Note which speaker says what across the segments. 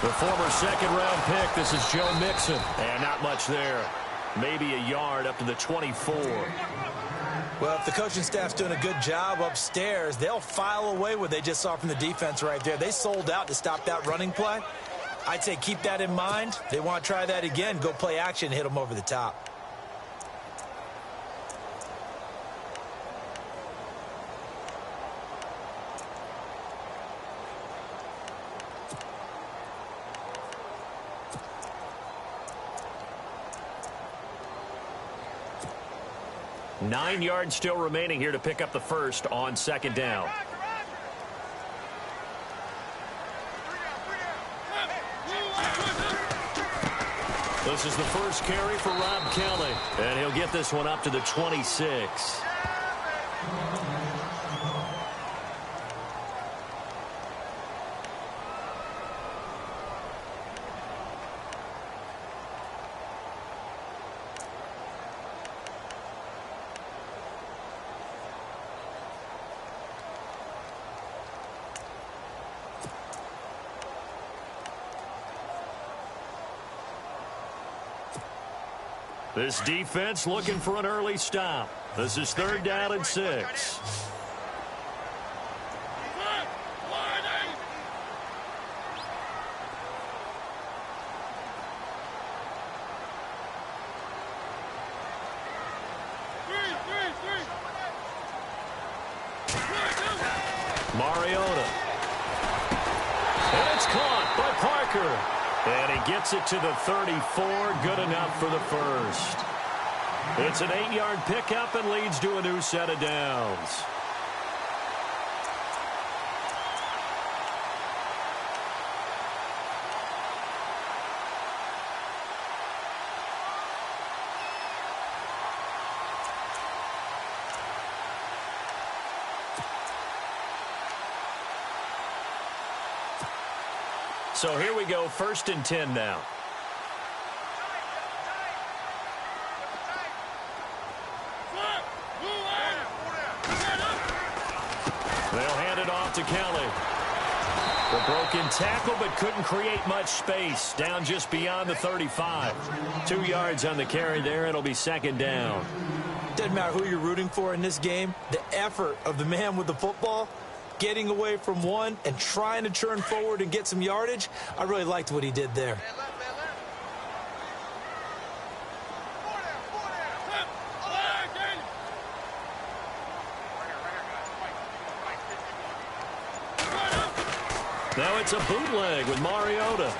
Speaker 1: The former second-round pick, this is Joe Mixon. And not much there. Maybe a yard up to the 24.
Speaker 2: Well, if the coaching staff's doing a good job upstairs, they'll file away what they just saw from the defense right there. They sold out to stop that running play. I'd say keep that in mind. They want to try that again. Go play action, hit them over the top.
Speaker 1: Nine yards still remaining here to pick up the first on second down. This is the first carry for Rob Kelly, and he'll get this one up to the 26. This defense looking for an early stop. This is 3rd down and 6. Mariota. And it's caught by Parker. And he gets it to the 34. Good enough for the first. It's an 8-yard pickup and leads to a new set of downs. So here we go, 1st and 10 now. They'll hand it off to Kelly. The broken tackle, but couldn't create much space. Down just beyond the 35. 2 yards on the carry there. It'll be 2nd down.
Speaker 2: Doesn't matter who you're rooting for in this game. The effort of the man with the football, getting away from one and trying to turn forward and get some yardage, I really liked what he did there.
Speaker 1: Now it's a bootleg with Mariota.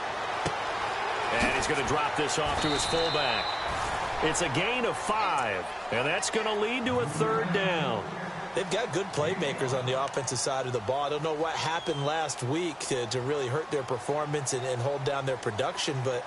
Speaker 1: And he's going to drop this off to his fullback. It's a gain of 5, and that's going to lead to a 3rd down.
Speaker 2: They've got good playmakers on the offensive side of the ball. I don't know what happened last week to really hurt their performance and hold down their production, but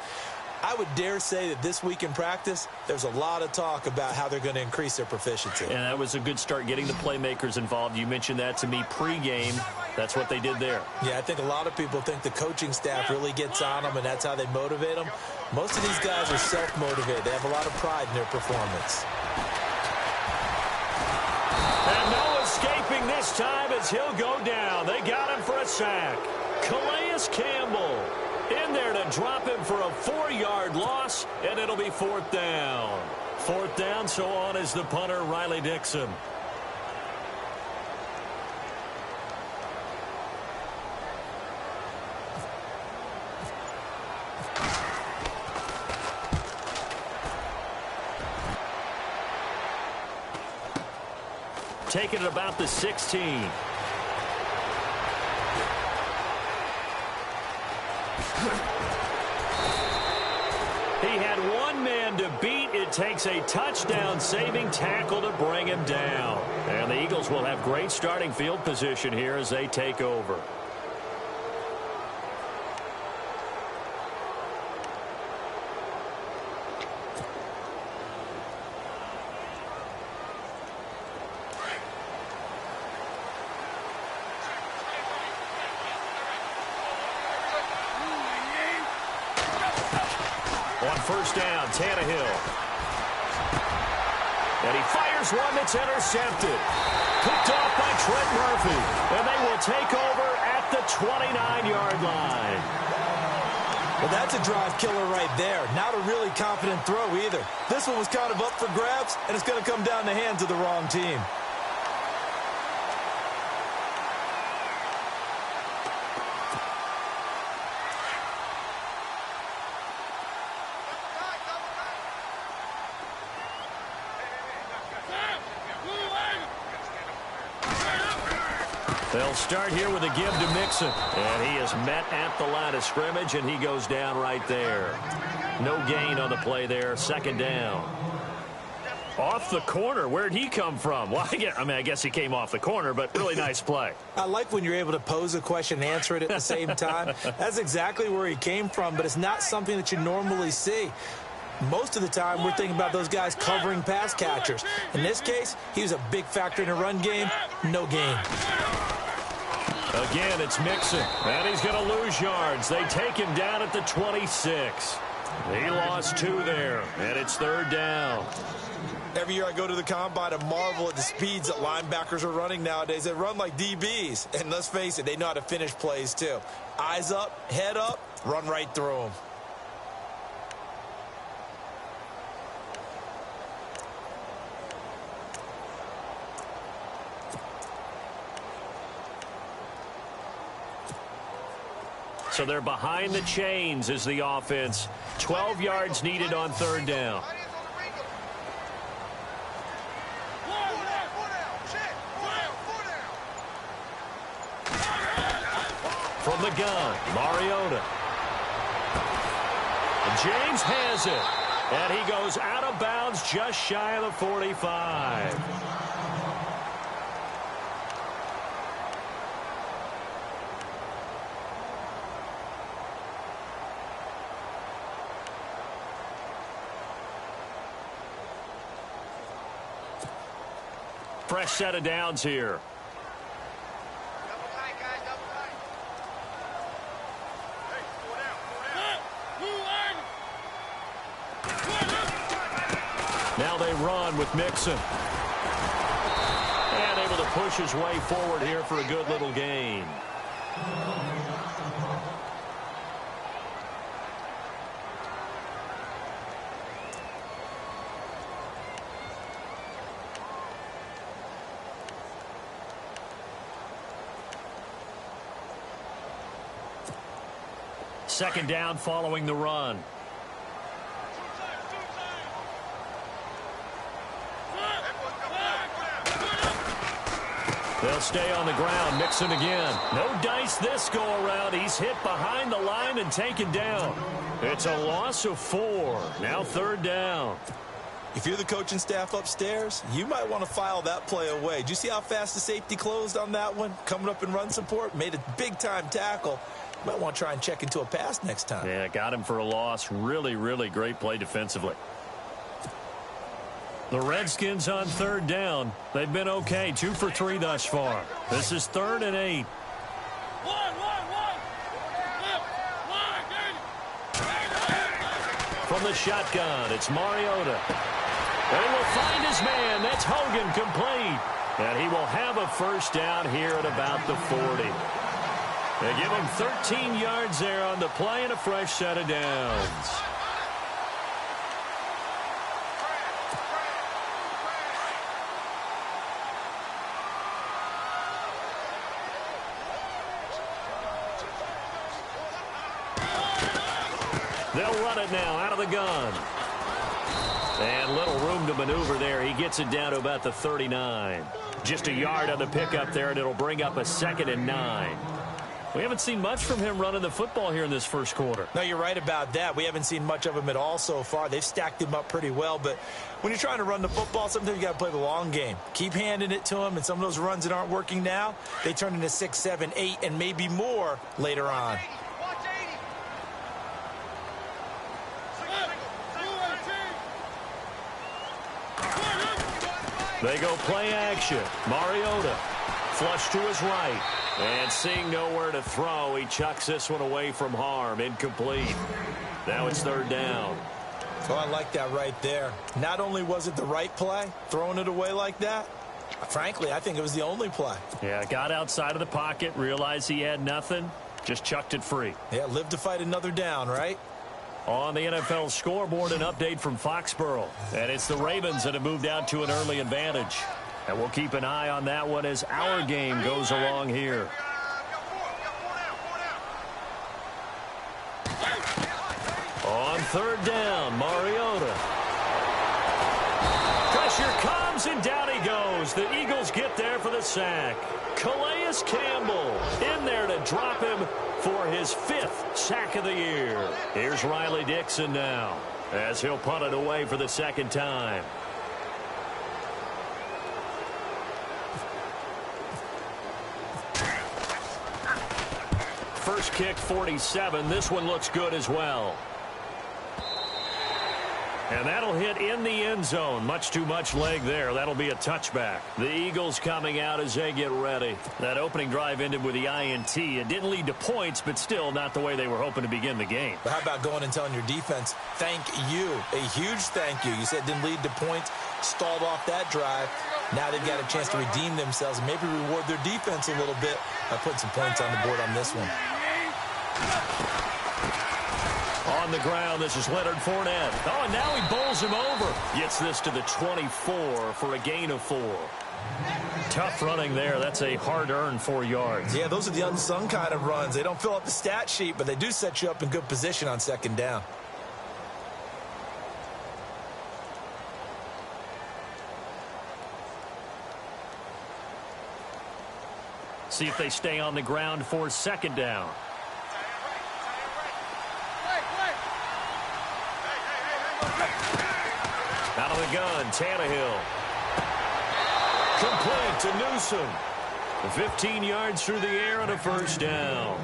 Speaker 2: I would dare say that this week in practice, there's a lot of talk about how they're going to increase their proficiency.
Speaker 1: And that was a good start, getting the playmakers involved. You mentioned that to me pregame. That's what they did there.
Speaker 2: Yeah, I think a lot of people think the coaching staff really gets on them, and that's how they motivate them. Most of these guys are self-motivated. They have a lot of pride in their performance.
Speaker 1: And no escaping this time as he'll go down. They got him for a sack. Calais Campbell in there to drop him for a 4-yard loss, and it'll be 4th down. 4th down, so on is the punter, Riley Dixon. Taking it about the 16. He had one man to beat. It takes a touchdown-saving tackle to bring him down. And the Eagles will have great starting field position here as they take over. On 1st down, Tannehill. And he fires one that's intercepted. Picked off by Trent Murphy. And they will take over at the 29-yard line.
Speaker 2: Well, that's a drive killer right there. Not a really confident throw either. This one was kind of up for grabs, and it's going to come down the hands of the wrong team.
Speaker 1: They'll start here with a give to Mixon. And he is met at the line of scrimmage, and he goes down right there. No gain on the play there. Second down. Off the corner. Where'd he come from? Well, I guess he came off the corner, but really nice play.
Speaker 2: I like when you're able to pose a question and answer it at the same time. That's exactly where he came from, but it's not something that you normally see. Most of the time, we're thinking about those guys covering pass catchers. In this case, he was a big factor in the run game. No gain.
Speaker 1: Again, it's Mixon, and he's going to lose yards. They take him down at the 26. He lost 2 there, and it's third down.
Speaker 2: Every year I go to the combine and marvel at the speeds that linebackers are running nowadays. They run like DBs, and let's face it, they know how to finish plays too. Eyes up, head up, run right through them.
Speaker 1: So they're behind the chains as the offense. 12 yards needed on third down. From the gun, Mariota. And James has it. And he goes out of bounds just shy of the 45. Fresh set of downs here. Now they run with Mixon. And able to push his way forward here for a good little gain. Second down following the run. They'll stay on the ground. Mixon again. No dice this go around. He's hit behind the line and taken down. It's a loss of 4. Now third down.
Speaker 2: If you're the coaching staff upstairs, you might want to file that play away. Did you see how fast the safety closed on that one? Coming up in run support, made a big-time tackle. You might want to try and check into a pass next time.
Speaker 1: Yeah, got him for a loss. Really, really great play defensively. The Redskins on third down. They've been okay. 2 for 3 thus far. This is 3rd and 8. From the shotgun, it's Mariota. And he will find his man. That's Hogan, complete. And he will have a first down here at about the 40. They give him 13 yards there on the play and a fresh set of downs. They'll run it now out of the gun. And little room to maneuver there. He gets it down to about the 39. Just a yard on the pickup there, and it'll bring up a 2nd and 9. We haven't seen much from him running the football here in this first quarter.
Speaker 2: No, you're right about that. We haven't seen much of him at all so far. They've stacked him up pretty well, but when you're trying to run the football, sometimes you got to play the long game. Keep handing it to him, and some of those runs that aren't working now, they turn into 6, 7, 8, and maybe more later on.
Speaker 1: They go play action. Mariota flush to his right. And seeing nowhere to throw, he chucks this one away from harm. Incomplete. Now it's third down.
Speaker 2: Oh, I like that right there. Not only was it the right play, throwing it away like that, frankly, I think it was the only play.
Speaker 1: Yeah, got outside of the pocket, realized he had nothing, Just chucked it free.
Speaker 2: Yeah, live to fight another down, right?
Speaker 1: On the NFL scoreboard, an update from Foxborough. And it's the Ravens that have moved out to an early advantage. And we'll keep an eye on that one as our game goes along here. On third down, Mariota. Pressure comes, and down he goes. The Eagles get there for the sack. Calais Campbell in there to drop him for his 5th sack of the year. Here's Riley Dixon now as he'll punt it away for the second time. First kick, 47. This one looks good as well. And that'll hit in the end zone. Much too much leg there. That'll be a touchback. The Eagles coming out as they get ready. That opening drive ended with the INT. It didn't lead to points, but still not the way they were hoping to begin the game.
Speaker 2: But how about going and telling your defense, thank you, a huge thank you. You said it didn't lead to points, stalled off that drive. Now they've got a chance to redeem themselves and maybe reward their defense a little bit by putting some points on the board on this one.
Speaker 1: On the ground, this is Leonard Fournette. Oh, and now he bowls him over. Gets this to the 24 for a gain of 4. Tough running there. That's a hard-earned 4 yards.
Speaker 2: Yeah, those are the unsung kind of runs. They don't fill up the stat sheet, but they do set you up in good position on second down.
Speaker 1: See if they stay on the ground for second down. Out of the gun, Tannehill. Complete to Newsom. 15 yards through the air and a first down.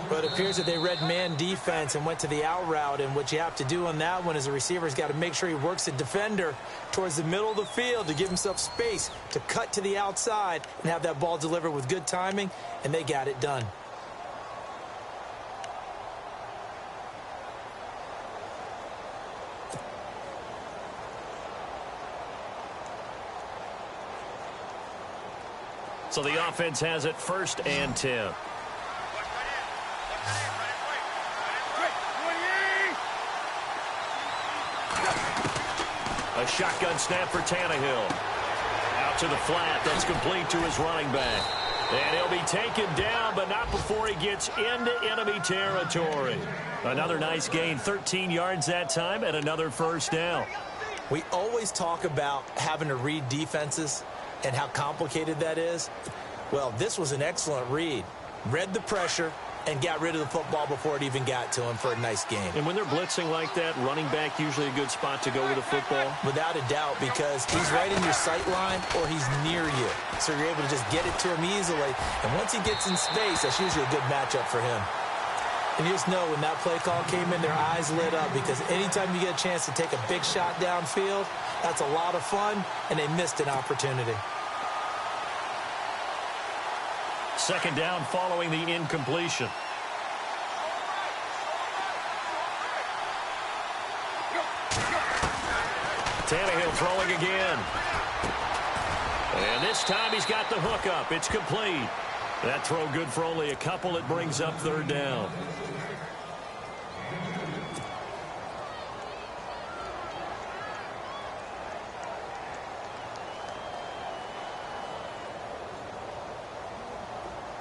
Speaker 2: But it appears that they read man defense and went to the out route, and what you have to do on that one is the receiver's got to make sure he works the defender towards the middle of the field to give himself space to cut to the outside and have that ball delivered with good timing, and they got it done.
Speaker 1: So the offense has it 1st and 10. A shotgun snap for Tannehill. Out to the flat. That's complete to his running back. And he'll be taken down, but not before he gets into enemy territory. Another nice gain, 13 yards that time, and another first down.
Speaker 2: We always talk about having to read defenses and how complicated that is. Well, this was an excellent read. Read the pressure and got rid of the football before it even got to him for a nice game.
Speaker 1: And when they're blitzing like that, running back usually a good spot to go with the football?
Speaker 2: Without a doubt, because he's right in your sight line or he's near you. So you're able to just get it to him easily. And once he gets in space, that's usually a good matchup for him. And you just know when that play call came in, their eyes lit up, because anytime you get a chance to take a big shot downfield, that's a lot of fun, and they missed an opportunity.
Speaker 1: Second down following the incompletion. Tannehill throwing again. And this time he's got the hook up. It's complete. That throw good for only a couple. It brings up third down.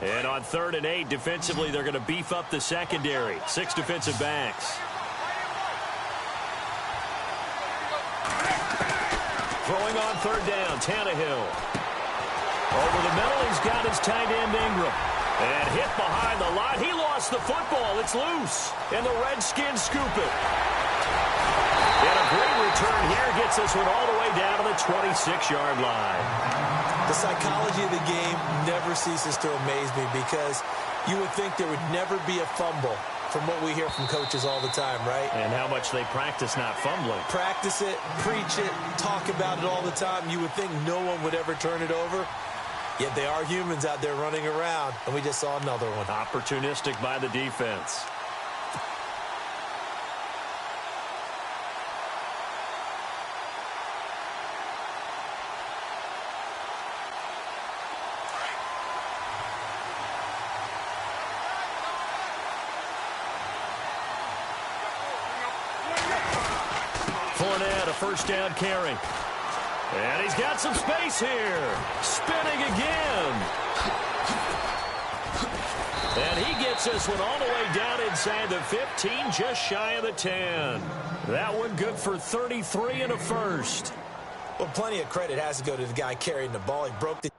Speaker 1: And on 3rd and 8, defensively, they're going to beef up the secondary. 6 defensive backs. Throwing on 3rd down, Tannehill. Over the middle, he's got his tight end Ingram. And hit behind the line. He lost the football. It's loose. And the Redskins scoop it. And a great return here gets this one all the way down to the 26-yard line.
Speaker 2: The psychology of the game never ceases to amaze me, because you would think there would never be a fumble from what we hear from coaches all the time, right?
Speaker 1: And how much they practice not fumbling.
Speaker 2: Practice it, preach it, talk about it all the time. You would think no one would ever turn it over. Yet they are humans out there running around, and we just saw another one.
Speaker 1: Opportunistic by the defense. Fournette, a first down carry. And he's got some space here. Spinning again. And he gets this one all the way down inside the 15, just shy of the 10. That one good for 33 and a first.
Speaker 2: Well, plenty of credit has to go to the guy carrying the ball. He broke the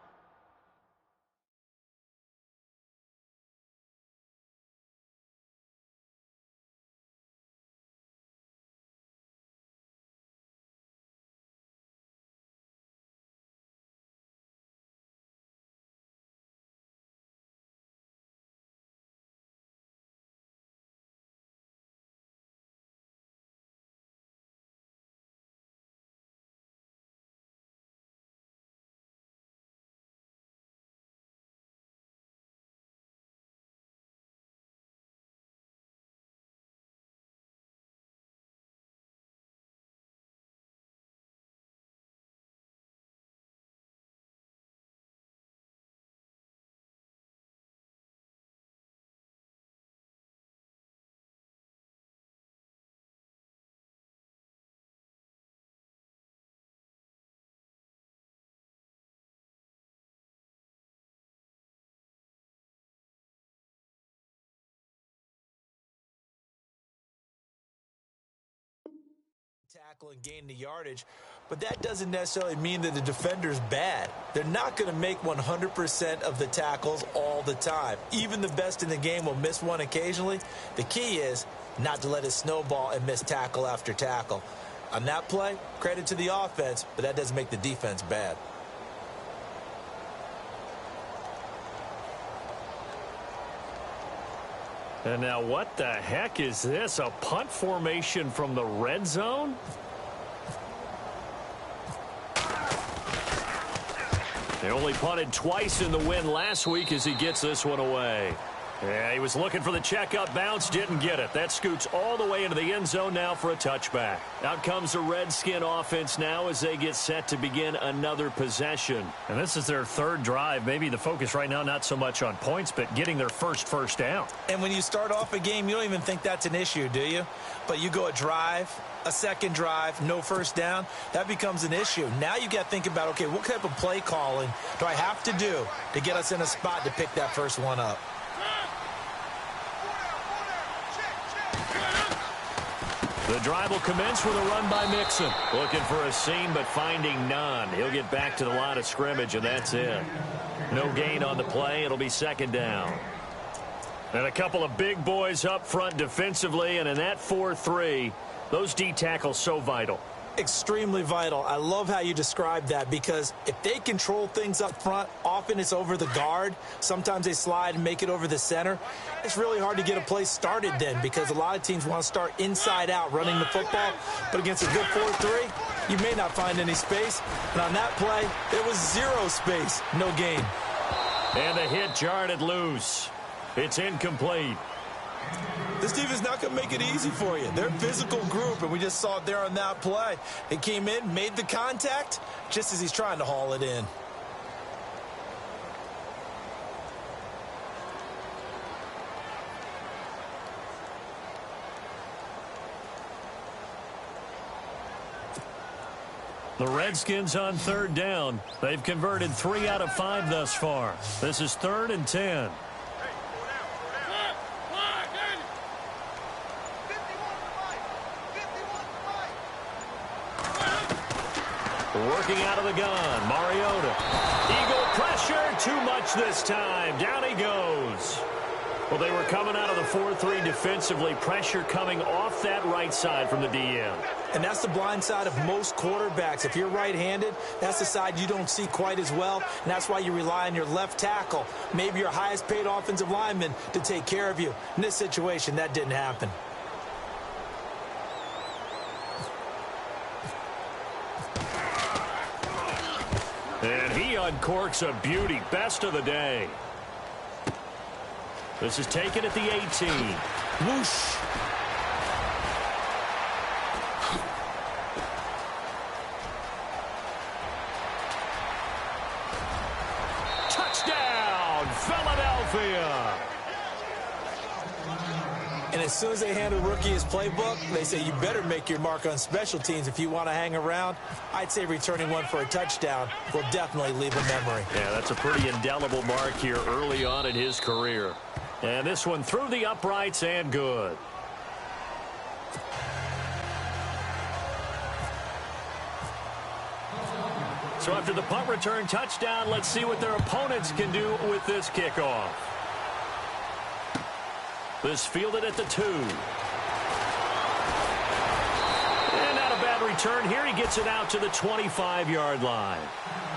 Speaker 2: tackle and gain the yardage, but that doesn't necessarily mean that the defender's bad. They're not going to make 100% of the tackles all the time. Even the best in the game will miss one occasionally. The key is not to let it snowball and miss tackle after tackle. On that play, credit to the offense, but that doesn't make the defense bad.
Speaker 1: And now what the heck is this? A punt formation from the red zone? They only punted twice in the win last week as he gets this one away. Yeah, he was looking for the checkup bounce, didn't get it. That scoots all the way into the end zone now for a touchback. Out comes the Redskin offense now as they get set to begin another possession. And this is their third drive. Maybe the focus right now not so much on points, but getting their first down.
Speaker 2: And when you start off a game, you don't even think that's an issue, do you? But you go a drive, a second drive, no first down, that becomes an issue. Now you got to think about, okay, what type of play calling do I have to do to get us in a spot to pick that first one up?
Speaker 1: The drive will commence with a run by Mixon. Looking for a seam, but finding none. He'll get back to the line of scrimmage, and that's it. No gain on the play. It'll be second down. And a couple of big boys up front defensively, and in that 4-3, those D tackles so vital.
Speaker 2: Extremely vital. I love how you described that, because if they control things up front, often it's over the guard. Sometimes they slide and make it over the center. It's really hard to get a play started then, because a lot of teams want to start inside out running the football. But against a good 4-3, you may not find any space. And on that play, there was zero space, no gain.
Speaker 1: And the hit jarred it loose. It's incomplete.
Speaker 2: This defense is not going to make it easy for you. They're a physical group, and we just saw it there on that play. It came in, made the contact, just as he's trying to haul it in.
Speaker 1: The Redskins on third down. They've converted 3 out of 5 thus far. This is 3rd and 10. Working out of the gun, Mariota. Eagle pressure, too much this time. Down he goes. Well, they were coming out of the 4-3 defensively. Pressure coming off that right side from the DM.
Speaker 2: And that's the blind side of most quarterbacks. If you're right-handed, that's the side you don't see quite as well, and that's why you rely on your left tackle, maybe your highest-paid offensive lineman, to take care of you. In this situation, that didn't happen.
Speaker 1: And he uncorks a beauty. Best of the day. This is taken at the 18.
Speaker 2: Whoosh. Touchdown,
Speaker 1: Philadelphia.
Speaker 2: And as soon as they hand a rookie his playbook, they say you better make your mark on special teams if you want to hang around. I'd say returning one for a touchdown will definitely leave a memory.
Speaker 1: Yeah, that's a pretty indelible mark here early on in his career. And this one through the uprights and good. So after the punt return touchdown, let's see what their opponents can do with this kickoff. This fielded at the 2. And not a bad return here. He gets it out to the 25-yard line.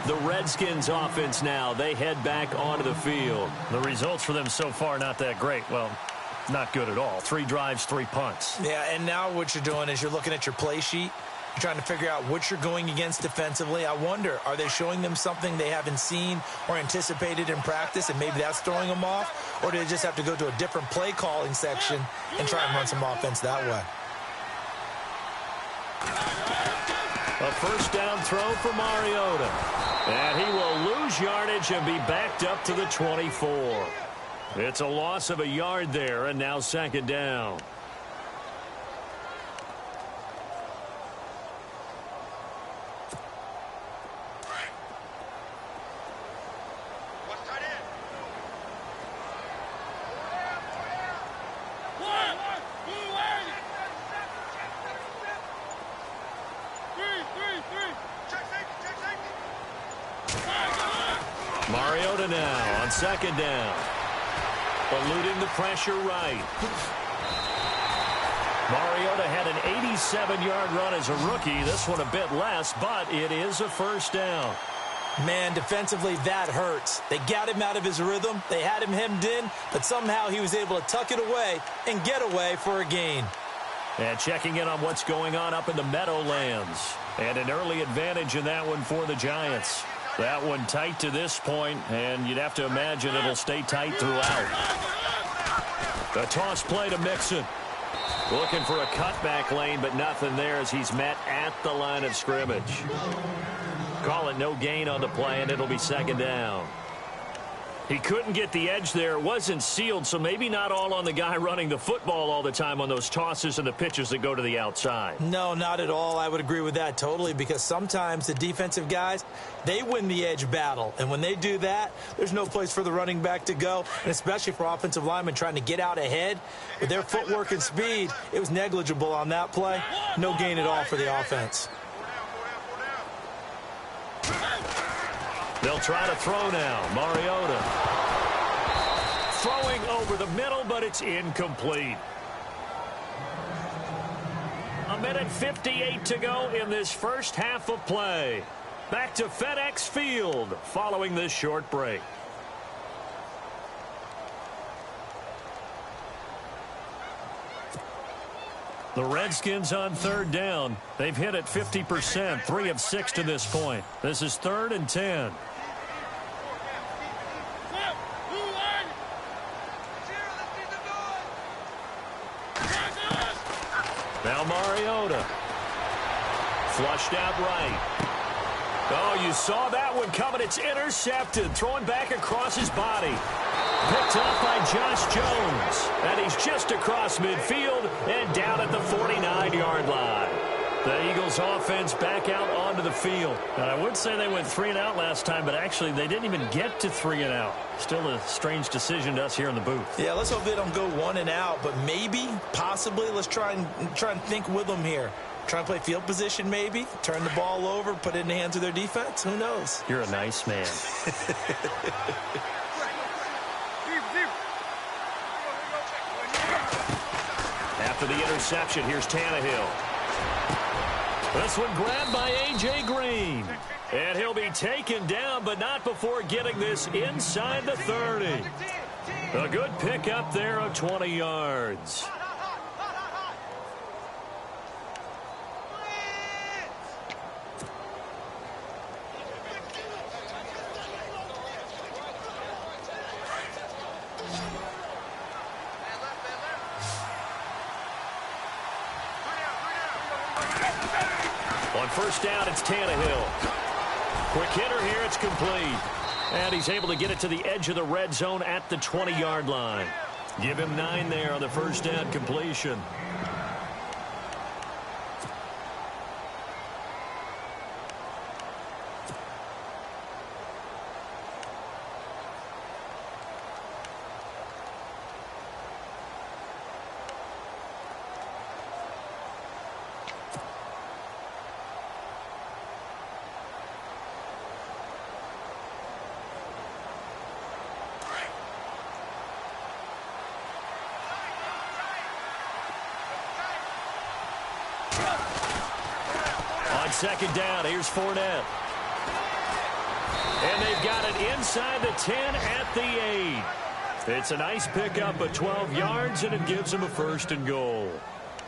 Speaker 1: The Redskins offense now, they head back onto the field. The results for them so far not that great. Well, not good at all. 3 drives, 3 punts.
Speaker 2: Yeah, and now what you're doing is you're looking at your play sheet. You're trying to figure out what you're going against defensively. I wonder, are they showing them something they haven't seen or anticipated in practice, and maybe that's throwing them off? Or do they just have to go to a different play calling section and try and run some offense that way?
Speaker 1: A first down throw for Mariota. And he will lose yardage and be backed up to the 24. It's a loss of a yard there, and now second down. Mariota now on second down. Eluding the pressure right. Mariota had an 87-yard run as a rookie. This one a bit less, but it is a first down.
Speaker 2: Man, defensively, that hurts. They got him out of his rhythm. They had him hemmed in, but somehow he was able to tuck it away and get away for a gain.
Speaker 1: And checking in on what's going on up in the Meadowlands. And an early advantage in that one for the Giants. That one tight to this point, and you'd have to imagine it'll stay tight throughout. A toss play to Mixon. Looking for a cutback lane, but nothing there as he's met at the line of scrimmage. Call it no gain on the play, and it'll be second down. He couldn't get the edge there. It wasn't sealed, so maybe not all on the guy running the football all the time on those tosses and the pitches that go to the outside.
Speaker 2: No, not at all. I would agree with that totally, because sometimes the defensive guys, they win the edge battle. And when they do that, there's no place for the running back to go, and especially for offensive linemen trying to get out ahead. With their footwork and speed, it was negligible on that play. No gain at all for the offense.
Speaker 1: They'll try to throw now. Mariota. Throwing over the middle, but it's incomplete. 1:58 to go in this first half of play. Back to FedEx Field following this short break. The Redskins on third down. They've hit it 50%, 3 of 6 to this point. This is 3rd and 10. Now Mariota. Flushed out right. Oh, you saw that one coming. It's intercepted. Throwing back across his body. Picked up by Josh Jones. And he's just across midfield and down at the 49-yard line. The Eagles offense back out onto the field. And I would say they went 3 and out last time, but actually they didn't even get to 3 and out. Still a strange decision to us here in the booth.
Speaker 2: Yeah, let's hope they don't go 1 and out, but maybe, possibly, let's try and think with them here. Try and play field position maybe, turn the ball over, put it in the hands of their defense. Who knows?
Speaker 1: You're a nice man. After the interception, here's Tannehill. This one grabbed by A.J. Green. And he'll be taken down, but not before getting this inside the 30. A good pickup there of 20 yards. On first down, it's Tannehill. Quick hitter here, it's complete. And he's able to get it to the edge of the red zone at the 20-yard line. Give him 9 there on the first down completion. On second down, here's Fournette. And they've got it inside the 10 at the 8. It's a nice pickup of 12 yards, and it gives them a first and goal.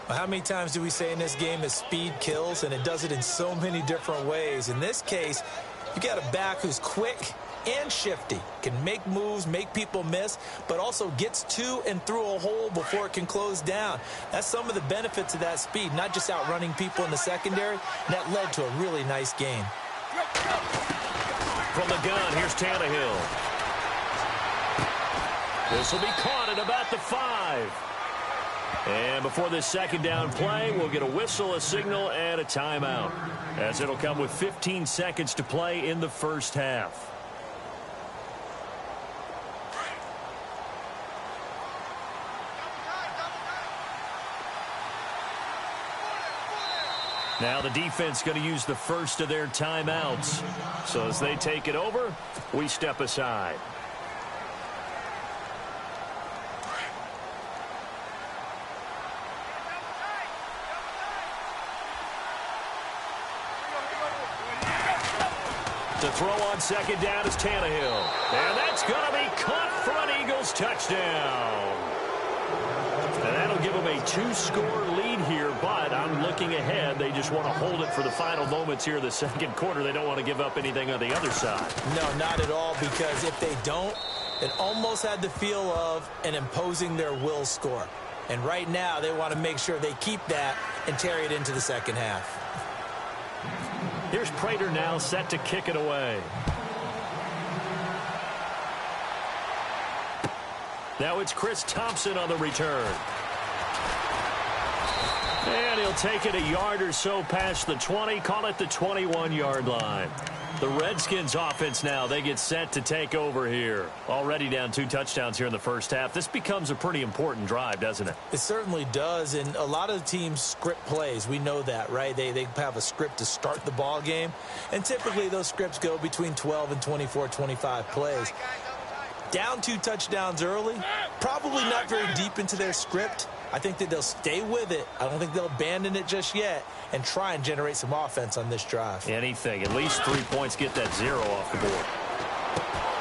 Speaker 2: Well, how many times do we say in this game that speed kills, and it does it in so many different ways? In this case, you got a back who's quick and shifty, can make moves, make people miss, but also gets to and through a hole before it can close down. That's some of the benefits of that speed, not just outrunning people in the secondary. That led to a really nice game.
Speaker 1: From the gun, here's Tannehill. This will be caught at about the 5. And before this second down play, we'll get a whistle, a signal, and a timeout, as it'll come with 15 seconds to play in the first half. Now the defense going to use the first of their timeouts. So as they take it over, we step aside. To throw on second down is Tannehill. And that's going to be caught for an Eagles touchdown. And that'll give them a 2-score lead here, but I'm looking ahead. They just want to hold it for the final moments here in the second quarter. They don't want to give up anything on the other side.
Speaker 2: No, not at all, because if they don't, it almost had the feel of an imposing their will score. And right now, they want to make sure they keep that and carry it into the second half.
Speaker 1: Here's Prater now set to kick it away. Now it's Chris Thompson on the return. And he'll take it a yard or so past the 20, call it the 21-yard line. The Redskins offense now, they get set to take over here. Already down 2 touchdowns here in the first half. This becomes a pretty important drive, doesn't it?
Speaker 2: It certainly does, and a lot of teams script plays. We know that, right? They have a script to start the ball game, and typically those scripts go between 12 and 24, 25 plays. Down 2 touchdowns early, probably not very deep into their script. I think that they'll stay with it. I don't think they'll abandon it just yet and try and generate some offense on this drive.
Speaker 1: Anything. At least 3 points, get that 0 off the board.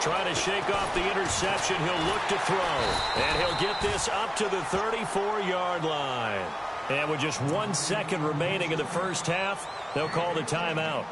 Speaker 1: Trying to shake off the interception. He'll look to throw. And he'll get this up to the 34-yard line. And with just 1 second remaining in the first half, they'll call the timeout.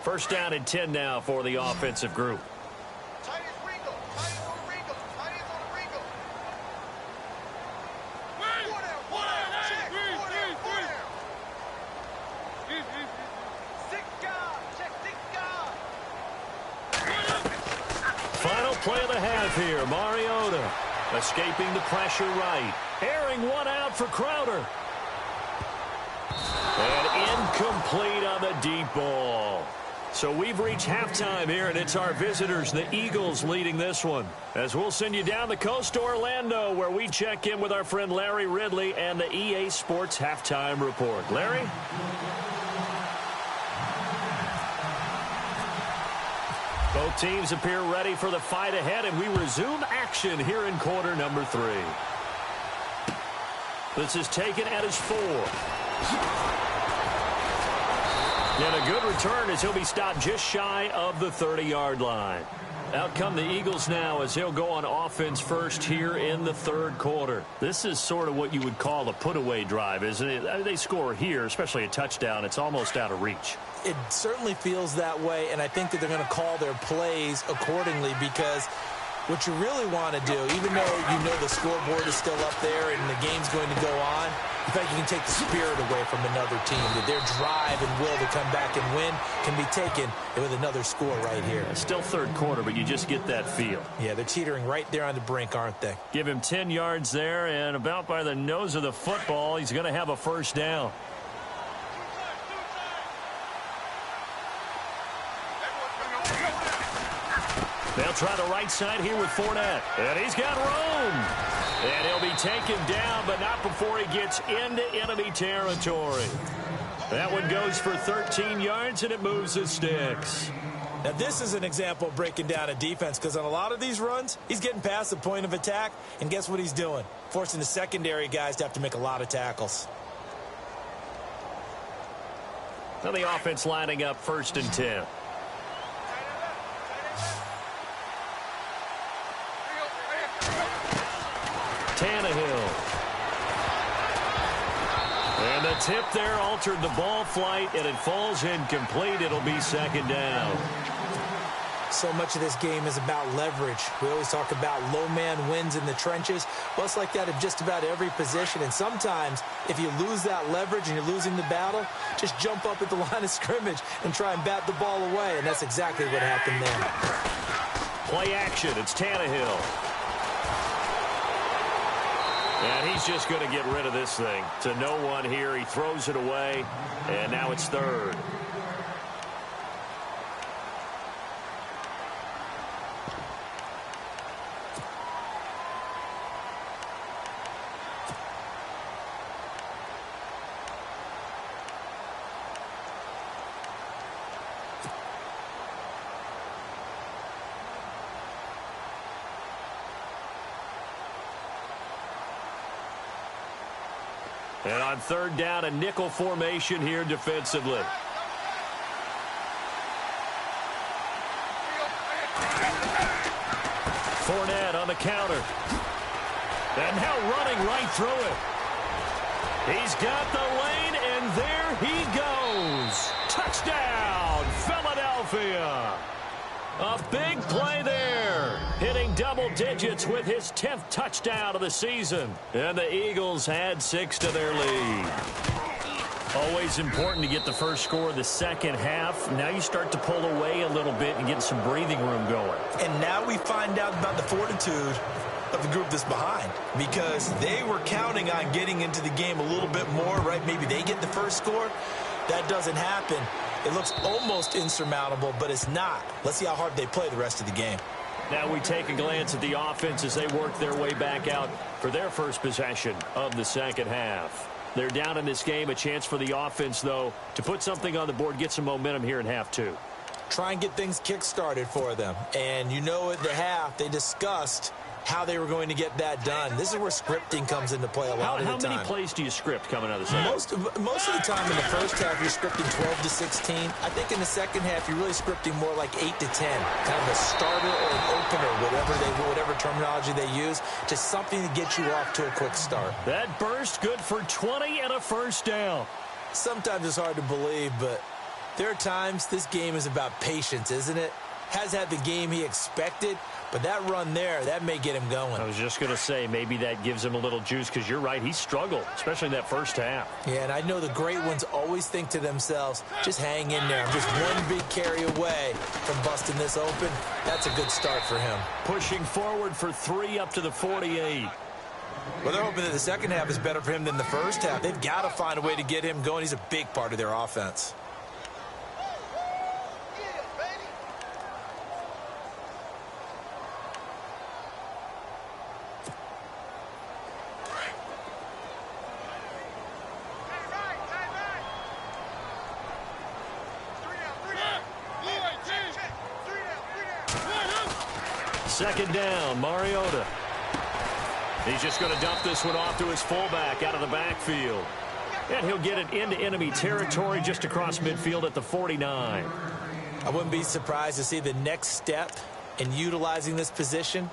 Speaker 1: First down and 10 now for the offensive group. Final play of the half here. Mariota escaping the pressure right. Airing one out for Crowder. And incomplete on the deep ball. So we've reached halftime here, and it's our visitors, the Eagles, leading this one. As we'll send you down the coast to Orlando, where we check in with our friend Larry Ridley and the EA Sports Halftime Report. Larry? Both teams appear ready for the fight ahead, and we resume action here in quarter number 3. This is taken at his 4. And a good return as he'll be stopped just shy of the 30-yard line. Out come the Eagles now as he'll go on offense first here in the third quarter. This is sort of what you would call a put-away drive, isn't it? They score here, especially a touchdown. It's almost out of reach.
Speaker 2: it certainly feels that way, and I think that they're going to call their plays accordingly, because what you really want to do, even though you know the scoreboard is still up there and the game's going to go on, in fact, you can take the spirit away from another team, that their drive and will to come back and win can be taken with another score right here.
Speaker 1: Still third quarter, but you just get that feel.
Speaker 2: Yeah, they're teetering right there on the brink, aren't they?
Speaker 1: Give him 10 yards there, and about by the nose of the football, he's going to have a first down. They'll try the right side here with Fournette. And he's got room. And he'll be taken down, but not before he gets into enemy territory. That one goes for 13 yards, and it moves the sticks.
Speaker 2: Now, this is an example of breaking down a defense, because on a lot of these runs, he's getting past the point of attack, and guess what he's doing? Forcing the secondary guys to have to make a lot of tackles.
Speaker 1: Now the offense lining up 1st and 10. Tannehill. And the tip there altered the ball flight, and it falls incomplete. It'll be 2nd down.
Speaker 2: So much of this game is about leverage. We always talk about low man wins in the trenches. Well, it's like that in just about every position. And sometimes, if you lose that leverage and you're losing the battle, just jump up at the line of scrimmage and try and bat the ball away. And that's exactly what happened there.
Speaker 1: Play action. It's Tannehill. And he's just going to get rid of this thing. To no one here. He throws it away. And now it's 3rd. And on 3rd down, a nickel formation here defensively. Fournette on the counter. And now running right through it. He's got the lane, and there he goes. Touchdown, Philadelphia. A big play there, hitting double digits with his 10th touchdown of the season. And the Eagles add 6 to their lead. Always important to get the first score of the second half. Now you start to pull away a little bit and get some breathing room going.
Speaker 2: And now we find out about the fortitude of the group that's behind, because they were counting on getting into the game a little bit more, right? Maybe they get the first score. That doesn't happen. It looks almost insurmountable, but it's not. Let's see how hard they play the rest of the game.
Speaker 1: Now we take a glance at the offense as they work their way back out for their first possession of the second half. They're down in this game. A chance for the offense, though, to put something on the board, get some momentum here in half 2.
Speaker 2: Try and get things kick-started for them. And you know at the half, they discussed how they were going to get that done. This is where scripting comes into play a lot of the time.
Speaker 1: How many plays do you script coming out of the second?
Speaker 2: Most of the time in the first half, you're scripting 12 to 16. I think in the second half, you're really scripting more like 8 to 10. Kind of a starter or an opener, whatever terminology they use. Just something to get you off to a quick start.
Speaker 1: That burst good for 20 and a first down.
Speaker 2: Sometimes it's hard to believe, but there are times this game is about patience, isn't it? Has had the game he expected, but that run there, that may get him going.
Speaker 1: I was just going to say, maybe that gives him a little juice, because you're right, he struggled, especially in that first half.
Speaker 2: Yeah, and I know the great ones always think to themselves, just hang in there. I'm just one big carry away from busting this open. That's a good start for him.
Speaker 1: Pushing forward for 3 up to the 48.
Speaker 2: Well, they're hoping that the second half is better for him than the first half. They've got to find a way to get him going. He's a big part of their offense.
Speaker 1: Second down, Mariota. He's just going to dump this one off to his fullback out of the backfield. And he'll get it into enemy territory just across midfield at the 49.
Speaker 2: I wouldn't be surprised to see the next step in utilizing this position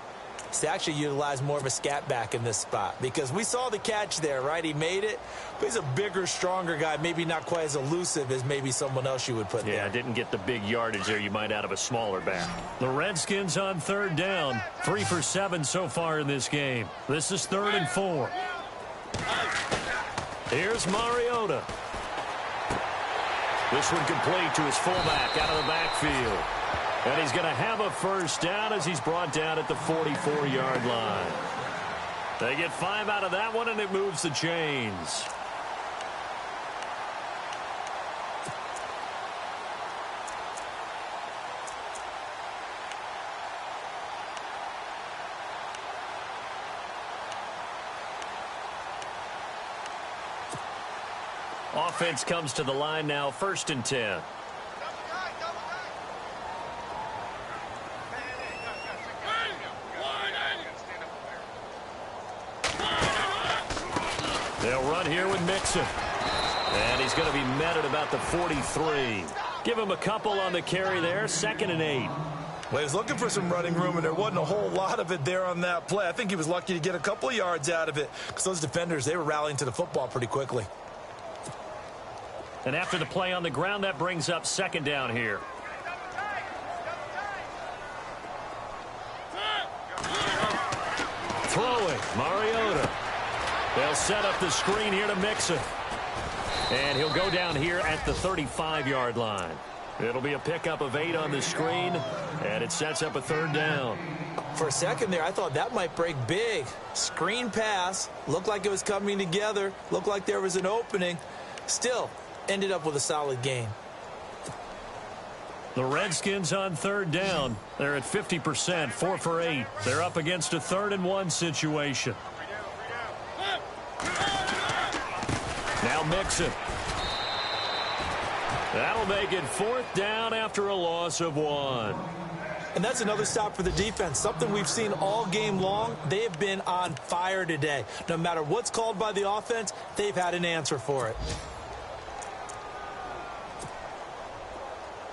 Speaker 2: is to actually utilize more of a scat back in this spot, because we saw the catch there, right? He made it, but he's a bigger, stronger guy, maybe not quite as elusive as maybe someone else you would put there.
Speaker 1: Yeah, didn't get the big yardage there you might out of a smaller back. The Redskins on third down, 3 for 7 so far in this game. This is 3rd and 4. Here's Mariota. This one complete to his fullback out of the backfield. And he's going to have a first down as he's brought down at the 44-yard line. They get 5 out of that one, and it moves the chains. Offense comes to the line now, 1st and 10. They'll run here with Mixon. And he's going to be met at about the 43. Give him a couple on the carry there, 2nd and 8.
Speaker 2: Well, he was looking for some running room, and there wasn't a whole lot of it there on that play. I think he was lucky to get a couple of yards out of it, because those defenders, they were rallying to the football pretty quickly.
Speaker 1: And after the play on the ground, that brings up 2nd down here. Throwing, Mariota. They'll set up the screen here to Mixon. And he'll go down here at the 35-yard line. It'll be a pickup of 8 on the screen, and it sets up a 3rd down.
Speaker 2: For a second there, I thought that might break big. Screen pass, looked like it was coming together, looked like there was an opening. Still, ended up with a solid gain.
Speaker 1: The Redskins on 3rd down. They're at 50%, 4 for 8. They're up against a 3rd and 1 situation. Now Mixon. That'll make it 4th down after a loss of 1.
Speaker 2: And that's another stop for the defense, something we've seen all game long. They have been on fire today. No matter what's called by the offense, they've had an answer for it.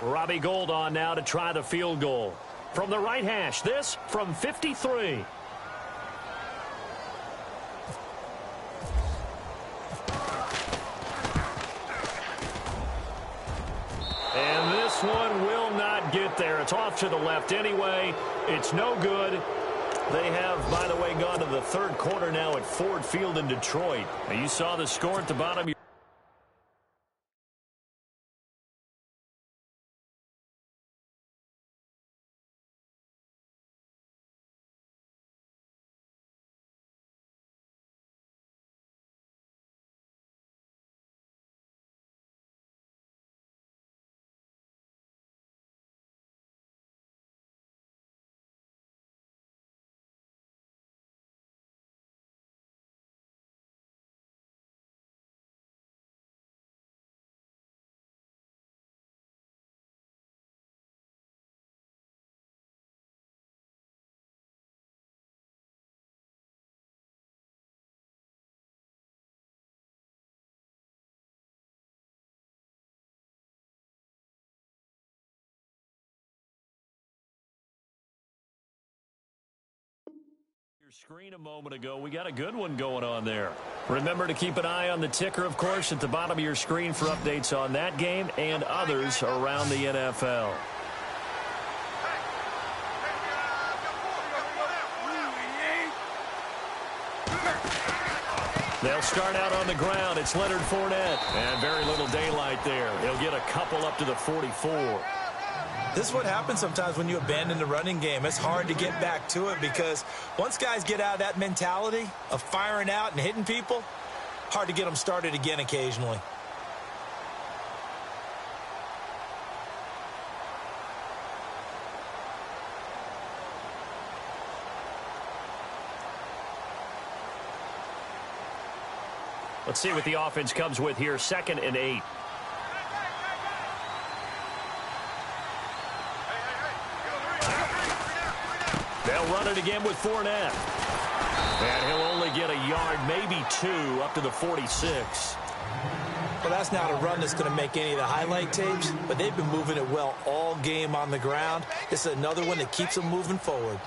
Speaker 1: Robbie Gould on now to try the field goal. From the right hash, this from 53. And this one will not get there. It's off to the left anyway. It's no good. They have, by the way, gone to the 3rd quarter now at Ford Field in Detroit. Now, you saw the score at the bottom. Screen a moment ago. We got a good one going on there. Remember to keep an eye on the ticker, of course, at the bottom of your screen for updates on that game and others around the NFL. They'll start out on the ground. It's Leonard Fournette. And very little daylight there. They'll get a couple up to the 44.
Speaker 2: This is what happens sometimes when you abandon the running game. It's hard to get back to it, because once guys get out of that mentality of firing out and hitting people, hard to get them started again occasionally.
Speaker 1: Let's see what the offense comes with here. 2nd and 8. They'll run it again with Fournette. And he'll only get a yard, maybe 2, up to the 46.
Speaker 2: Well, that's not a run that's going to make any of the highlight tapes, but they've been moving it well all game on the ground. This is another one that keeps them moving forward.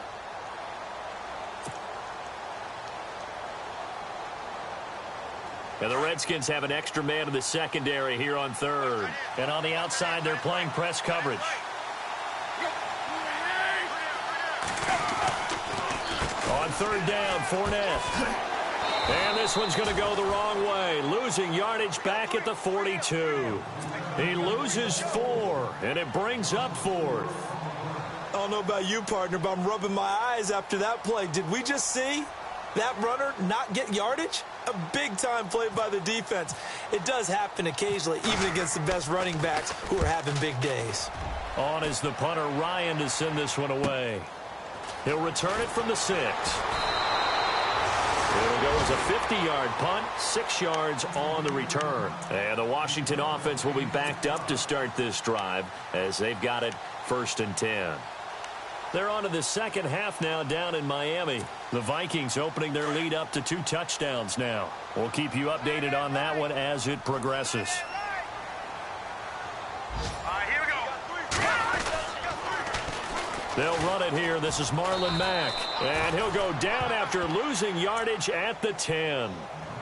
Speaker 1: And the Redskins have an extra man in the secondary here on third. And on the outside, they're playing press coverage. On third down, Fournette. And this one's going to go the wrong way. Losing yardage back at the 42. He loses 4, and it brings up 4th.
Speaker 2: I don't know about you, partner, but I'm rubbing my eyes after that play. Did we just see that runner not get yardage? A big-time play by the defense. It does happen occasionally, even against the best running backs who are having big days.
Speaker 1: On is the punter, Ryan, to send this one away. He'll return it from the 6. It'll go as a 50-yard punt, 6 yards on the return. And the Washington offense will be backed up to start this drive as they've got it 1st and 10. They're on to the second half now down in Miami. The Vikings opening their lead up to 2 touchdowns now. We'll keep you updated on that one as it progresses.
Speaker 3: Here we go.
Speaker 1: They'll run it here. This is Marlon Mack. And he'll go down after losing yardage at the 10.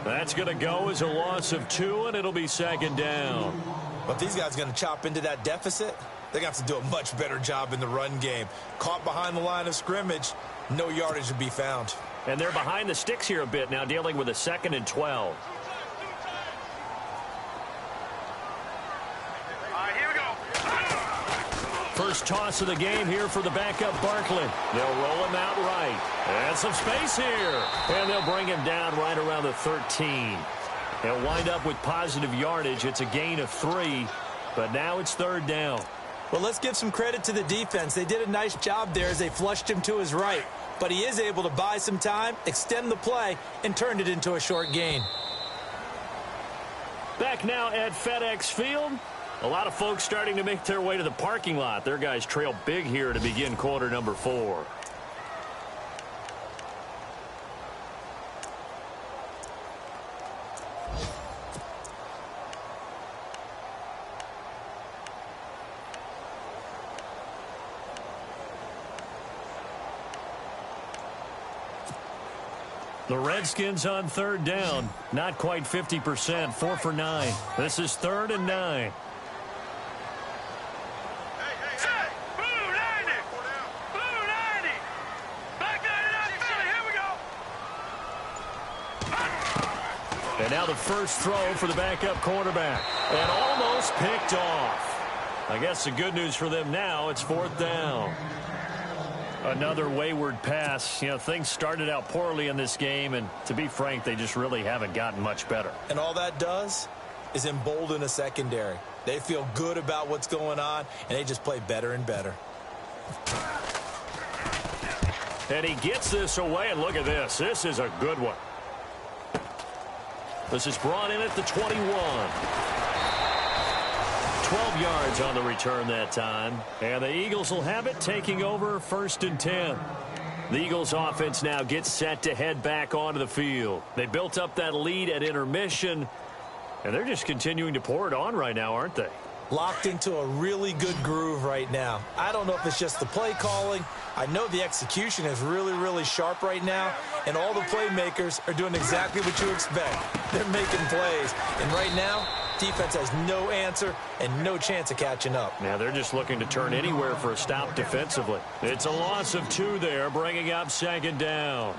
Speaker 1: That's going to go as a loss of 2, and it'll be 2nd down.
Speaker 2: But these guys are going to chop into that deficit. They're going to have to do a much better job in the run game. Caught behind the line of scrimmage, no yardage to be found.
Speaker 1: And they're behind the sticks here a bit now, dealing with a 2nd and 12.
Speaker 3: Here we go.
Speaker 1: First toss of the game here for the backup Barkley. They'll roll him out right. And some space here. And they'll bring him down right around the 13. He'll wind up with positive yardage. It's a gain of 3. But now it's 3rd down.
Speaker 2: Well, let's give some credit to the defense. They did a nice job there as they flushed him to his right. But he is able to buy some time, extend the play, and turned it into a short gain.
Speaker 1: Back now at FedEx Field. A lot of folks starting to make their way to the parking lot. Their guys trail big here to begin quarter number 4. The Redskins on 3rd down. Not quite 50%. 4 for 9. This is 3rd and 9. And now the first throw for the backup quarterback. And almost picked off. I guess the good news for them now, it's 4th down. Another wayward pass. You know, things started out poorly in this game, and to be frank, they just really haven't gotten much better.
Speaker 2: And all that does is embolden a secondary. They feel good about what's going on, and they just play better and better.
Speaker 1: And he gets this away, and look at this. This is a good one. This is brought in at the 21. 12 yards on the return that time. And the Eagles will have it, taking over 1st and 10. The Eagles offense now gets set to head back onto the field. They built up that lead at intermission, and they're just continuing to pour it on right now, aren't they?
Speaker 2: Locked into a really good groove right now. I don't know if it's just the play calling. I know the execution is really, really sharp right now, and all the playmakers are doing exactly what you expect. They're making plays, and right now, defense has no answer and no chance of catching up.
Speaker 1: Now they're just looking to turn anywhere for a stop defensively. It's a loss of 2 there, bringing up 2nd down.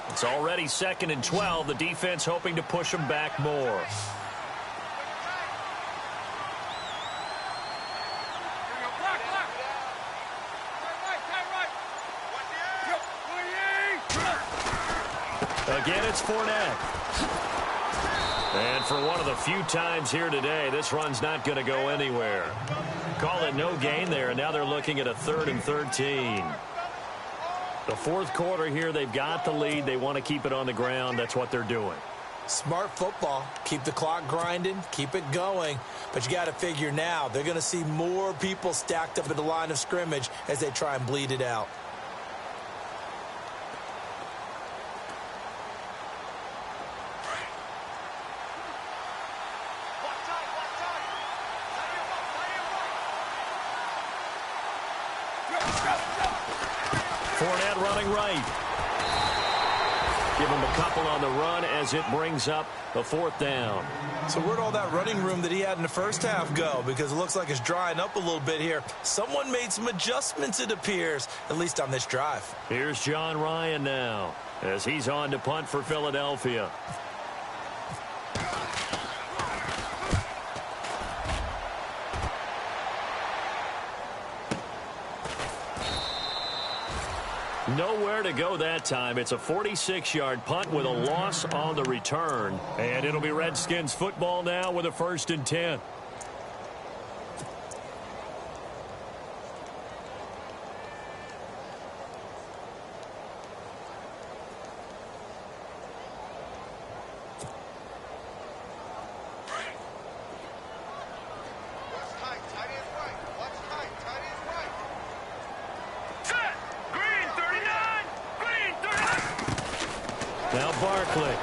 Speaker 1: It's already 2nd and 12. The defense hoping to push them back more. Again, it's Fournette. And for one of the few times here today, this run's not going to go anywhere. Call it no gain there, and now they're looking at a 3rd and 13. The 4th quarter here, they've got the lead. They want to keep it on the ground. That's what they're doing.
Speaker 2: Smart football. Keep the clock grinding. Keep it going. But you got to figure now, they're going to see more people stacked up at the line of scrimmage as they try and bleed it out.
Speaker 1: Fournette running right. Give him a couple on the run as it brings up a 4th down.
Speaker 2: So where'd all that running room that he had in the first half go? Because it looks like it's drying up a little bit here. Someone made some adjustments, it appears, at least on this drive.
Speaker 1: Here's John Ryan now as he's on to punt for Philadelphia. Nowhere to go that time. It's a 46-yard punt with a loss on the return. And it'll be Redskins football now with a 1st and 10. Now Barkley.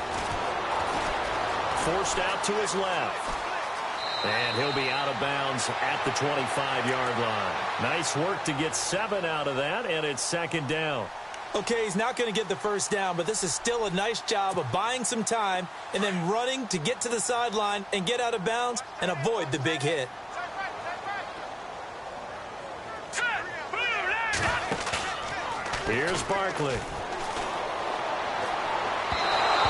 Speaker 1: Forced out to his left. And he'll be out of bounds at the 25-yard line. Nice work to get 7 out of that, and it's 2nd down.
Speaker 2: Okay, he's not going to get the 1st down, but this is still a nice job of buying some time and then running to get to the sideline and get out of bounds and avoid the big hit.
Speaker 1: Here's Barkley.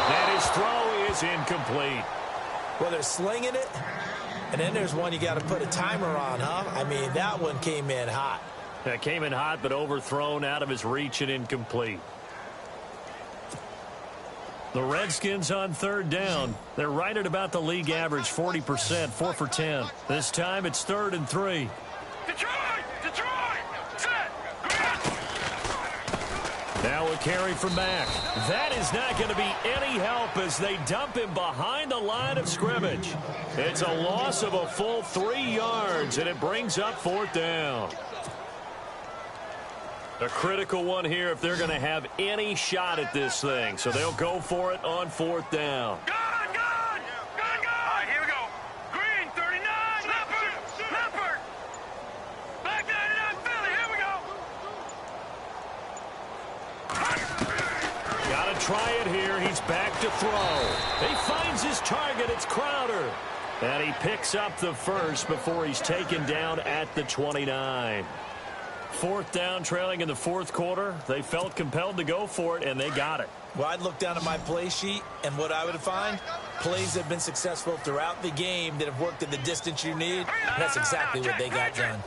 Speaker 1: And his throw is incomplete.
Speaker 2: Well, they're slinging it, and then there's one you got to put a timer on, huh? I mean, that one came in hot.
Speaker 1: That came in hot, but overthrown, out of his reach and incomplete. The Redskins on 3rd down. They're right at about the league average, 40%, 4 for 10. This time it's 3rd and 3.
Speaker 3: Detroit! Set!
Speaker 1: Now a carry from Mack. That is not going to be any help as they dump him behind the line of scrimmage. It's a loss of a full 3 yards, and it brings up 4th down. A critical one here if they're going to have any shot at this thing. So they'll go for it on 4th down.
Speaker 3: Gone! Here we go. Green, 39. Leopard. Back 99, Philly. Here we go.
Speaker 1: Got to try it here. He's back to throw. He finds his target. It's Crowder. And he picks up the 1st before he's taken down at the 29. 4th down, trailing in the 4th quarter. They felt compelled to go for it, and they got it.
Speaker 2: Well, I'd look down at my play sheet, and what I would find, plays have been successful throughout the game that have worked at the distance you need, and that's exactly what they got done.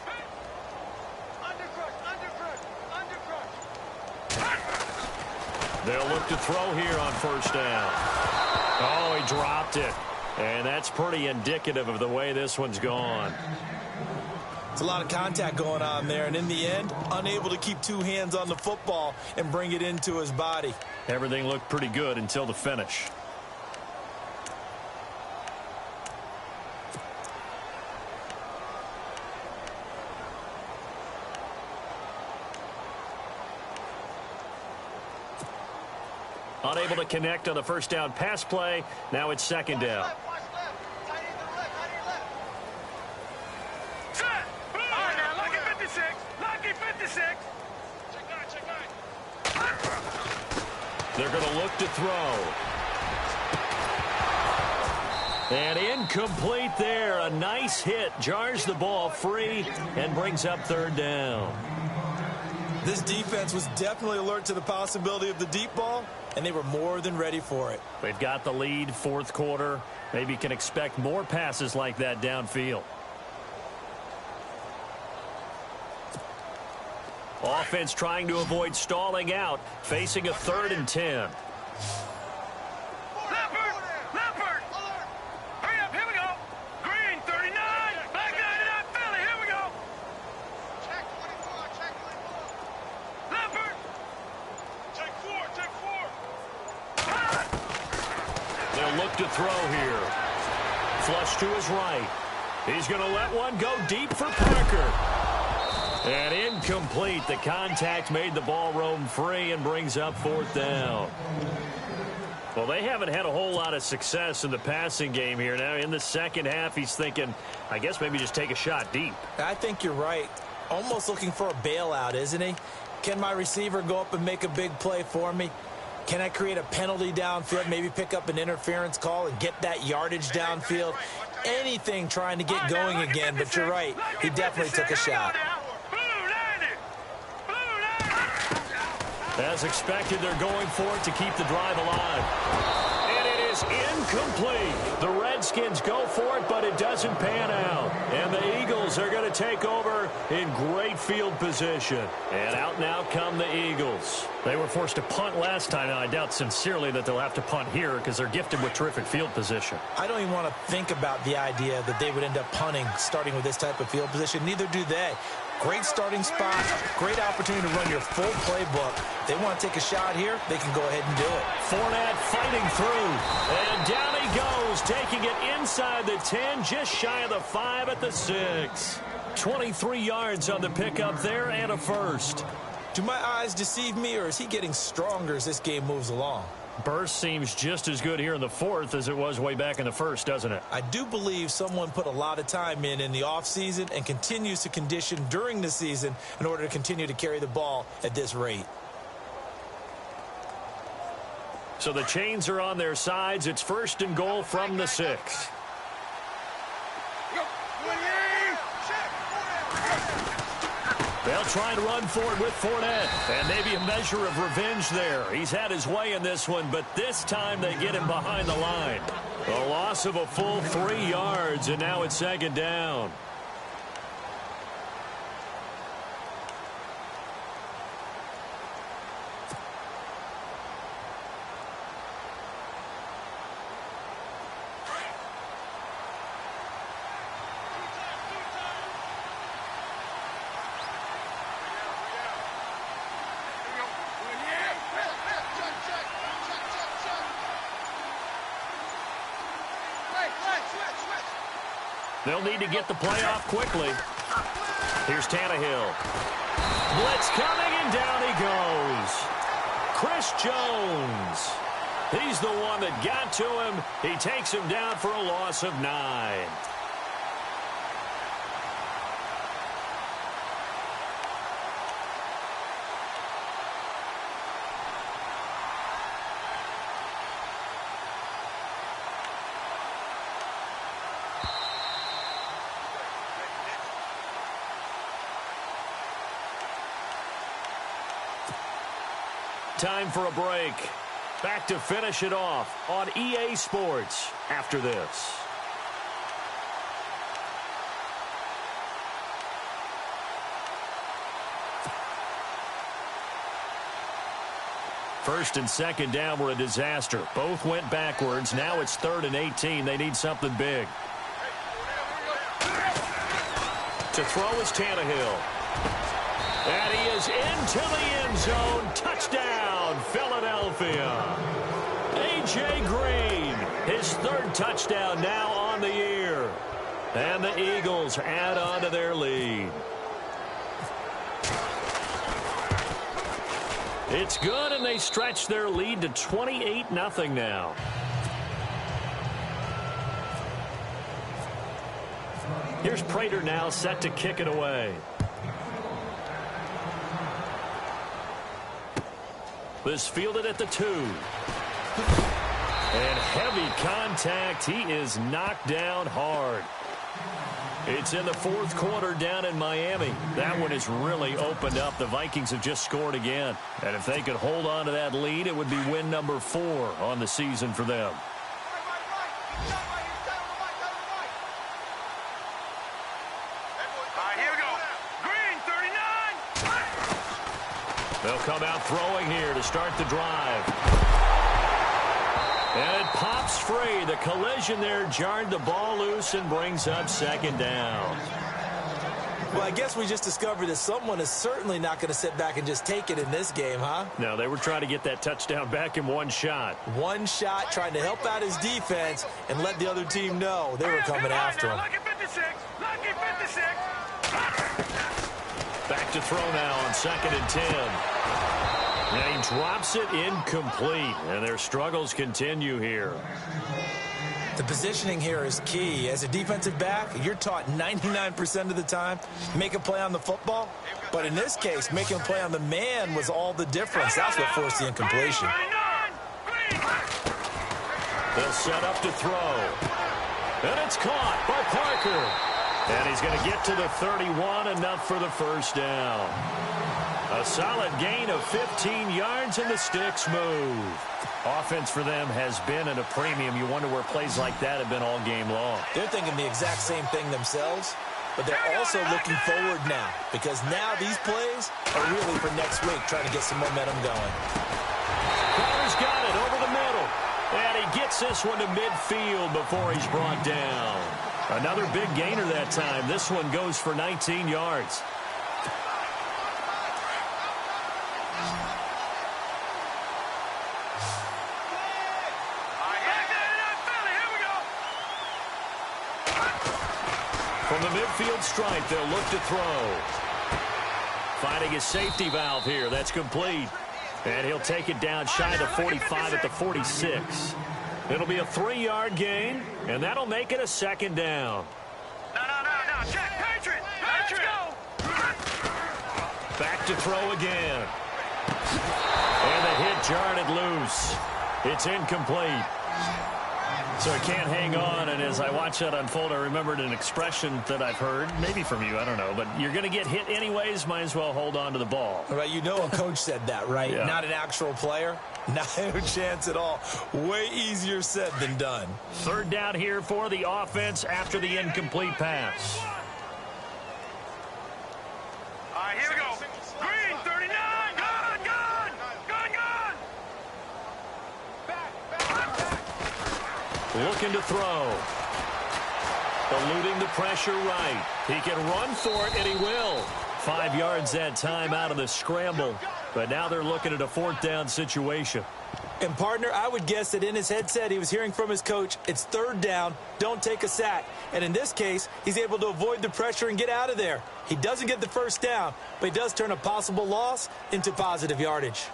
Speaker 1: They'll look to throw here on 1st down. Oh, he dropped it. And that's pretty indicative of the way this one's gone.
Speaker 2: It's a lot of contact going on there, and in the end, unable to keep 2 hands on the football and bring it into his body.
Speaker 1: Everything looked pretty good until the finish. Unable to connect on the 1st down pass play. Now it's 2nd down. They're going to look to throw. And incomplete there. A nice hit. Jars the ball free and brings up 3rd down.
Speaker 2: This defense was definitely alert to the possibility of the deep ball, and they were more than ready for it.
Speaker 1: They've got the lead, 4th quarter. Maybe can expect more passes like that downfield. Offense trying to avoid stalling out, facing a 3rd and 10.
Speaker 3: Leopard! Hurry up, here we go. Green, 39. Back 99, Philly, here we go. Check 24. Leopard! Check 4.
Speaker 1: They'll look to throw here. Flush to his right. He's going to let one go deep for Parker. And incomplete. The contact made the ball roam free and brings up 4th down. Well, they haven't had a whole lot of success in the passing game here. Now, in the 2nd half, he's thinking, I guess maybe just take a shot deep.
Speaker 2: I think you're right. Almost looking for a bailout, isn't he? Can my receiver go up and make a big play for me? Can I create a penalty downfield, maybe pick up an interference call and get that yardage downfield? Anything trying to get going again, but you're right. He definitely took a shot.
Speaker 1: As expected, they're going for it to keep the drive alive. And it is incomplete. The Redskins go for it, but it doesn't pan out. And the Eagles are going to take over in great field position. And out now come the Eagles.
Speaker 4: They were forced to punt last time, and I doubt sincerely that they'll have to punt here because they're gifted with terrific field position.
Speaker 2: I don't even want to think about the idea that they would end up punting starting with this type of field position. Neither do they. Great starting spot, great opportunity to run your full playbook. They want to take a shot here, they can go ahead and do it.
Speaker 1: Fournette fighting through, and down he goes, taking it inside the 10, just shy of the 5 at the 6. 23 yards on the pickup there and a first.
Speaker 2: Do my eyes deceive me, or is he getting stronger as this game moves along?
Speaker 4: Burst seems just as good here in the 4th as it was way back in the 1st, doesn't it?
Speaker 2: I do believe someone put a lot of time in the offseason and continues to condition during the season in order to continue to carry the ball at this rate.
Speaker 1: So the chains are on their sides. It's 1st and goal from the 6. They'll try and run for it with Fournette. And maybe a measure of revenge there. He's had his way in this one, but this time they get him behind the line. A loss of a full 3 yards, and now it's 2nd down. They'll need to get the play off quickly. Here's Tannehill. Blitz coming, and down he goes. Chris Jones. He's the one that got to him. He takes him down for a loss of 9. Time for a break. Back to finish it off on EA Sports after this. First and 2nd down were a disaster. Both went backwards. Now it's 3rd and 18. They need something big. To throw is Tannehill. And he is into the end zone. Touchdown, Philadelphia. A.J. Green, his 3rd touchdown now on the year. And the Eagles add on to their lead. It's good, and they stretch their lead to 28-0 now. Here's Prater now set to kick it away. This fielded at the 2. And heavy contact. He is knocked down hard. It's in the 4th quarter down in Miami. That one has really opened up. The Vikings have just scored again. And if they could hold on to that lead, it would be win number 4 on the season for them. They'll come out throwing here to start the drive. And it pops free. The collision there jarred the ball loose and brings up 2nd down.
Speaker 2: Well, I guess we just discovered that someone is certainly not going to sit back and just take it in this game, huh?
Speaker 1: No, they were trying to get that touchdown back in one shot.
Speaker 2: One shot, trying to help out his defense and let the other team know they were coming after him.
Speaker 3: Lucky 56. Lucky 56.
Speaker 1: Back to throw now on 2nd and 10. And he drops it incomplete. And their struggles continue here.
Speaker 2: The positioning here is key. As a defensive back, you're taught 99% of the time, make a play on the football. But in this case, making a play on the man was all the difference. That's what forced the incompletion.
Speaker 1: They'll set up to throw. And it's caught by Parker. And he's going to get to the 31, enough for the first down. A solid gain of 15 yards, and the sticks move. Offense for them has been at a premium. You wonder where plays like that have been all game long.
Speaker 2: They're thinking the exact same thing themselves, but they're also looking forward now, because now these plays are really for next week, trying to get some momentum going.
Speaker 1: Carter's got it over the middle. And he gets this one to midfield before he's brought down. Another big gainer that time. This one goes for 19 yards. From the midfield stripe, they'll look to throw. Finding his safety valve here. That's complete. And he'll take it down shy of the 45 at the 46. It'll be a 3-yard gain, and that'll make it a second down.
Speaker 3: No. Check. Patriot. Let's go.
Speaker 1: Back to throw again. And the hit jarred it loose. It's incomplete. So it can't hang on, and as I watch that unfold, I remembered an expression that I've heard, maybe from you, I don't know, but you're going to get hit anyways, might as well hold on to the ball.
Speaker 2: All right, you know a coach said that, right?
Speaker 1: Yeah.
Speaker 2: Not an actual player. Not a chance at all. Way easier said than done.
Speaker 1: Third down here for the offense after the incomplete pass.
Speaker 3: All right, here we go. Green, 39. Gun.
Speaker 1: Looking to throw. Eluding the pressure right. He can run for it, and he will. 5 yards that time out of the scramble. But now they're looking at a fourth down situation.
Speaker 2: And, partner, I would guess that in his headset he was hearing from his coach, it's third down, don't take a sack. And in this case, he's able to avoid the pressure and get out of there. He doesn't get the first down, but he does turn a possible loss into positive yardage.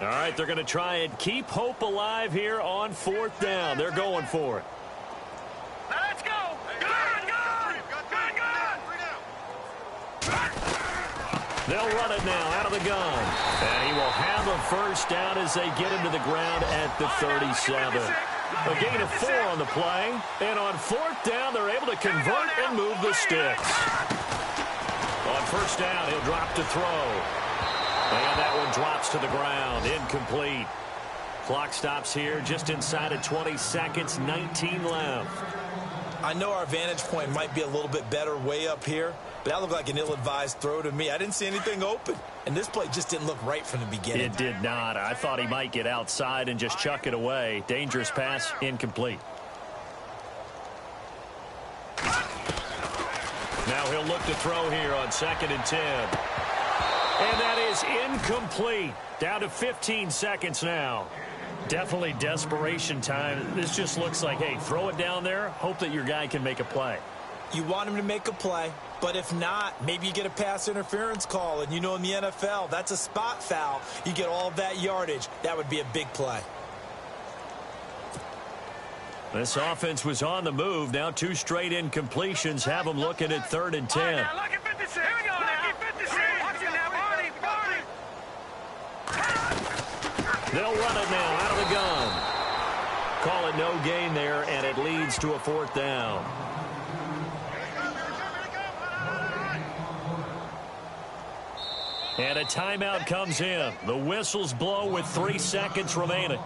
Speaker 1: All right, they're going to try and keep hope alive here on fourth down. They're going for it.
Speaker 3: Now let's go. Gun.
Speaker 1: They'll run it now out of the gun. And he will have a first down as they get him to the ground at the 37. A gain of 4 on the play. And on fourth down, they're able to convert and move the sticks. On first down, he'll drop to throw. And that one drops to the ground. Incomplete. Clock stops here just inside of 20 seconds, 19 left.
Speaker 2: I know our vantage point might be a little bit better way up here, but that looked like an ill-advised throw to me. I didn't see anything open, and this play just didn't look right from the beginning.
Speaker 1: It did not. I thought he might get outside and just chuck it away. Dangerous pass, incomplete. Now he'll look to throw here on 2nd and 10. And that is incomplete. Down to 15 seconds now. Definitely desperation time. This just looks like, hey, throw it down there, hope that your guy can make a play.
Speaker 2: You want him to make a play, but if not, maybe you get a pass interference call, and you know in the NFL, that's a spot foul. You get all of that yardage. That would be a big play.
Speaker 1: This offense was on the move. Now 2 straight incompletions have them looking at 3rd and 10.
Speaker 3: Now, look at 56. Here we go now. 56. Watch it now, Barney.
Speaker 1: They'll run it now out of the gun. Call it no gain there, and it leads to a 4th down. And a timeout comes in. The whistles blow with 3 seconds remaining.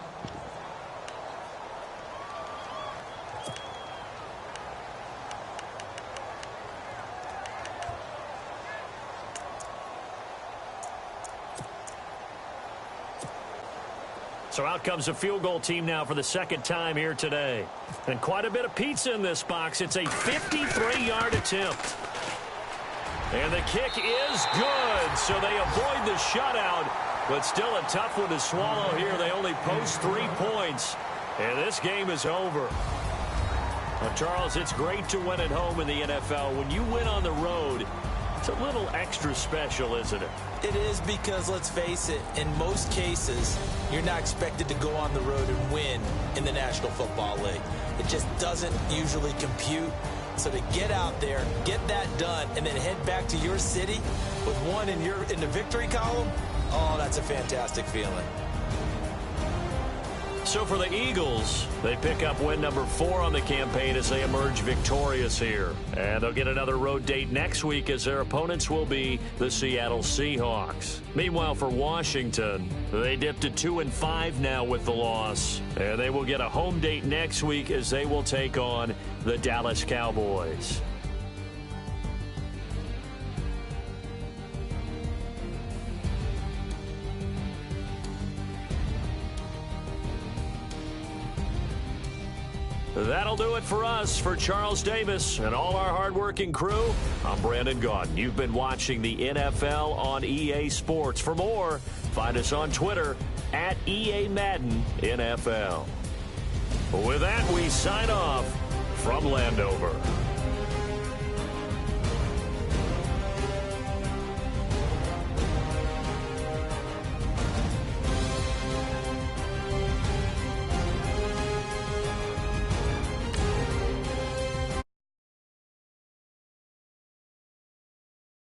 Speaker 1: So out comes a field goal team now for the second time here today. And quite a bit of pizza in this box. It's a 53-yard attempt. And the kick is good, so they avoid the shutout, but still a tough one to swallow here. They only post 3 points, and this game is over. Well, Charles, it's great to win at home in the NFL. When you win on the road, it's a little extra special, isn't it?
Speaker 2: It is, because, let's face it, in most cases, you're not expected to go on the road and win in the National Football League. It just doesn't usually compute. So to get out there, get that done, and then head back to your city with 1 in the victory column, Oh, that's a fantastic feeling.
Speaker 1: So for the Eagles, they pick up win number 4 on the campaign as they emerge victorious here. And they'll get another road date next week as their opponents will be the Seattle Seahawks. Meanwhile, for Washington, they dipped to 2-5 now with the loss. And they will get a home date next week as they will take on the Dallas Cowboys. That'll do it for us. For Charles Davis and all our hardworking crew, I'm Brandon Gaudin. You've been watching the NFL on EA Sports. For more, find us on Twitter at EA Madden NFL. With that, we sign off from Landover.